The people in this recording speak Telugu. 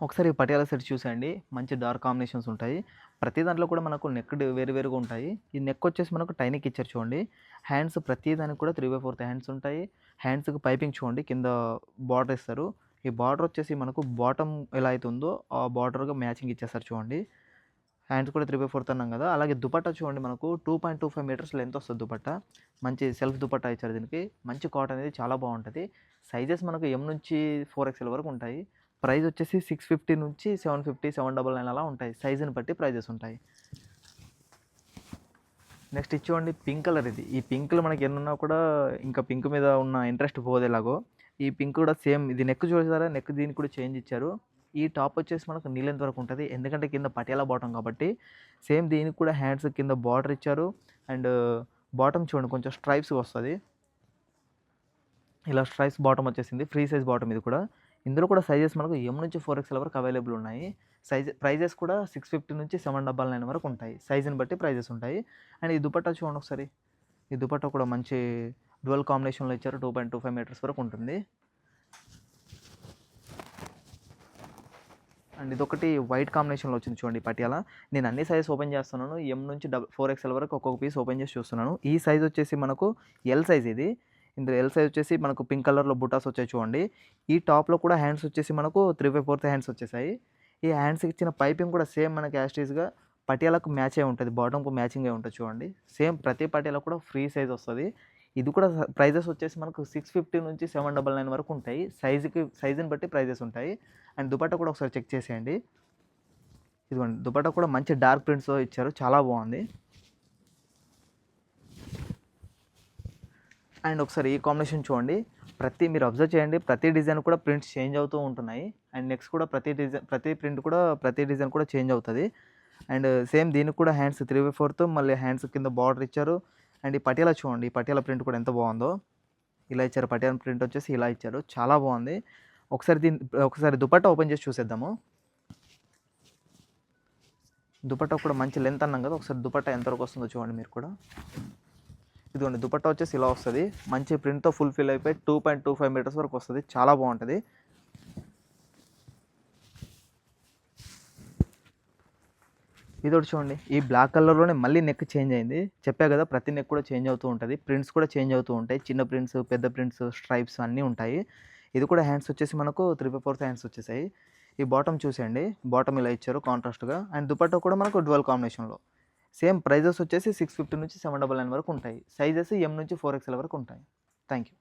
ఒకసారి ఈ పటియాలా సెట్ చూసేయండి. మంచి డార్క్ కాంబినేషన్స్ ఉంటాయి. ప్రతి దాంట్లో కూడా మనకు నెక్ వేరు వేరుగా ఉంటాయి. ఈ నెక్ వచ్చేసి మనకు టై నెక్ ఇచ్చారు చూడండి. హ్యాండ్స్ ప్రతి దానికి కూడా 3/4 హ్యాండ్స్ ఉంటాయి. హ్యాండ్స్‌కి పైపింగ్ చూడండి. కింద బార్డర్ ఇస్తారు. ఈ బార్డర్ వచ్చేసి మనకు బాటమ్ ఎలా అయితే ఉందో ఆ బార్డర్‌గా మ్యాచింగ్ ఇచ్చేస్తారు చూడండి. హ్యాండ్స్ కూడా 3/4 అన్నాం కదా! అలాగే దుపట్టా చూడండి మనకు 2.25 మీటర్స్ లెంత్ వస్తది దుపట్టా. మంచి సెల్ఫ్ దుపట్టా ఇచ్చారు దీనికి. మంచి కాటన్ అనేది చాలా బావుంటది. సైజెస్ మనకు ఎం నుంచి 4XL వరకు ఉంటాయి. ప్రైస్ వచ్చేసి 650 నుంచి 750, 799 అలా ఉంటాయి. సైజుని బట్టి ప్రైజెస్ ఉంటాయి. నెక్స్ట్ ఇది చూడండి పింక్ కలర్ ఇది. ఈ పింక్‌లో మనకి ఎన్నున్నా కూడా ఇంకా పింక్ మీద ఉన్న ఇంట్రెస్ట్ పోదు ఎలాగో. ఈ పింక్ కూడా సేమ్ ఇది నెక్ చూసారా? నెక్ దీనికి కూడా చేంజ్ ఇచ్చారు. ఈ టాప్ వచ్చేసి మనకు నీ లెంత్ వరకు ఉంటది. ఎందుకంటే కింద పటియాలా బాటమ్ కాబట్టి. సేమ్ దీనికి కూడా హ్యాండ్స్ కింద బార్డర్ ఇచ్చారు. అండ్ బాటమ్ చూడండి కొంచెం స్ట్రైప్స్ వస్తది. ఇలా స్ట్రైప్స్ బాటమ్ వచ్చేసింది. ఫ్రీ సైజ్ బాటమ్ ఇది కూడా. ఇందులో కూడా సైజెస్ మనకు ఎం నుంచి 4XL వరకు అవైలబుల్ ఉన్నాయి. ప్రైజెస్ కూడా 650 నుంచి 799 వరకు ఉంటాయి. సైజుని బట్టి ప్రైజెస్ ఉంటాయి. అండ్ ఈ దుపట్టా చూడండి ఒకసారి. ఈ దుపట్టా కూడా మంచి డ్యువల్ కాంబినేషన్‌లో ఇచ్చారు. 2.25 మీటర్స్ వరకు ఉంటుంది. అండ్ ఇదొకటి వైట్ కాంబినేషన్‌లో వచ్చింది చూడండి పటియాలా. నేను అన్ని సైజెస్ ఓపెన్ చేస్తున్నాను. ఎం నుంచి 4XL వరకు ఒక్కొక్క పీస్ ఓపెన్ చేసి చూస్తున్నాను. ఈ సైజ్ వచ్చేసి మనకు ఎల్ సైజ్ ఇది. ఇందులో ఎల్ సైజ్ వచ్చేసి మనకు పింక్ కలర్‌లో బుటాస్ వచ్చాయి చూడండి. ఈ టాప్‌లో కూడా హ్యాండ్స్ వచ్చేసి మనకు 3/4 హ్యాండ్స్ వచ్చేసాయి. ఈ హ్యాండ్స్‌కి ఇచ్చిన పైపింగ్ కూడా సేమ్ మనకి యాజ్ ఇట్ ఈస్‌గా పటియాలాకు మ్యాచ్ అయ్యి ఉంటది. బాటమ్‌కు మ్యాచింగే ఉంటది చూడండి. సేమ్ ప్రతి పటియాలా కూడా ఫ్రీ సైజ్ వస్తది. ఇది కూడా ప్రైజెస్ వచ్చేసి మనకు 650 నుంచి 799 వరకు ఉంటాయి. సైజుని బట్టి ప్రైజెస్ ఉంటాయి. అండ్ దుపట్టా కూడా ఒకసారి చెక్ చేసేయండి. ఇదిగోండి దుపట్టా కూడా మంచి డార్క్ ప్రింట్స్‌తో ఇచ్చారు. చాలా బాగుంది. అండ్ ఒకసారి ఈ కాంబినేషన్ చూడండి. మీరు అబ్జర్వ్ చేయండి. ప్రతి డిజైన్ కూడా ప్రింట్స్ చేంజ్ అవుతూ ఉంటున్నాయి. అండ్ నెక్స్ట్ కూడా ప్రతి ప్రింట్ కూడా ప్రతి డిజైన్ కూడా చేంజ్ అవుతది. అండ్ సేమ్ దీనికి కూడా హ్యాండ్స్ 3/4 మళ్ళీ హ్యాండ్స్ కింద బార్డర్ ఇచ్చారు. అండ్ ఈ పటియాలా చూడండి. ఈ పటియాలా ప్రింట్ కూడా ఎంత బాగుందో. ఇలా ఇచ్చారు. పటియాలా ప్రింట్ వచ్చేసి ఇలా ఇచ్చారు. చాలా బాగుంది. ఒకసారి దుపట్టా ఓపెన్ చేసి చూసేద్దాము. దుపట్టా కూడా మంచి లెంత్ అన్నాం కదా! ఒకసారి దుపట్టా ఎంతవరకు వస్తుందో చూడండి మీరు కూడా. ఇదిగోండి దుపట్టా వచ్చేసి ఇలా వస్తది. మంచి ప్రింట్‌తో ఫుల్‌ఫిల్ అయిపోయి 2.25 మీటర్స్ వరకు వస్తది. చాలా బాగుంటది. ఇదొకటి చూడండి. ఈ బ్లాక్ కలర్‌లోనే మళ్ళీ నెక్ చేంజ్ అయింది. చెప్పా కదా! ప్రతి నెక్ కూడా చేంజ్ అవుతూ ఉంటది. ప్రింట్స్ కూడా చేంజ్ అవుతూ ఉంటాయి. చిన్న ప్రింట్స్, పెద్ద ప్రింట్స్, స్ట్రైప్స్ అన్నీ ఉంటాయి. ఇది కూడా హ్యాండ్స్ వచ్చేసి మనకు 3/4 హ్యాండ్స్ వచ్చేసాయి. ఈ బాటమ్ చూసేయండి. బాటమ్ ఇలా ఇచ్చారు కాంట్రాస్ట్‌గా. అండ్ దుపట్టా కూడా మనకు డ్యువల్ కాంబినేషన్‌లో. సేమ్ ప్రైజెస్ వచ్చేసి 650 నుంచి 799 వరకు ఉంటాయి. సైజెస్ ఎం నుంచి 4XL వరకు ఉంటాయి. Thank you.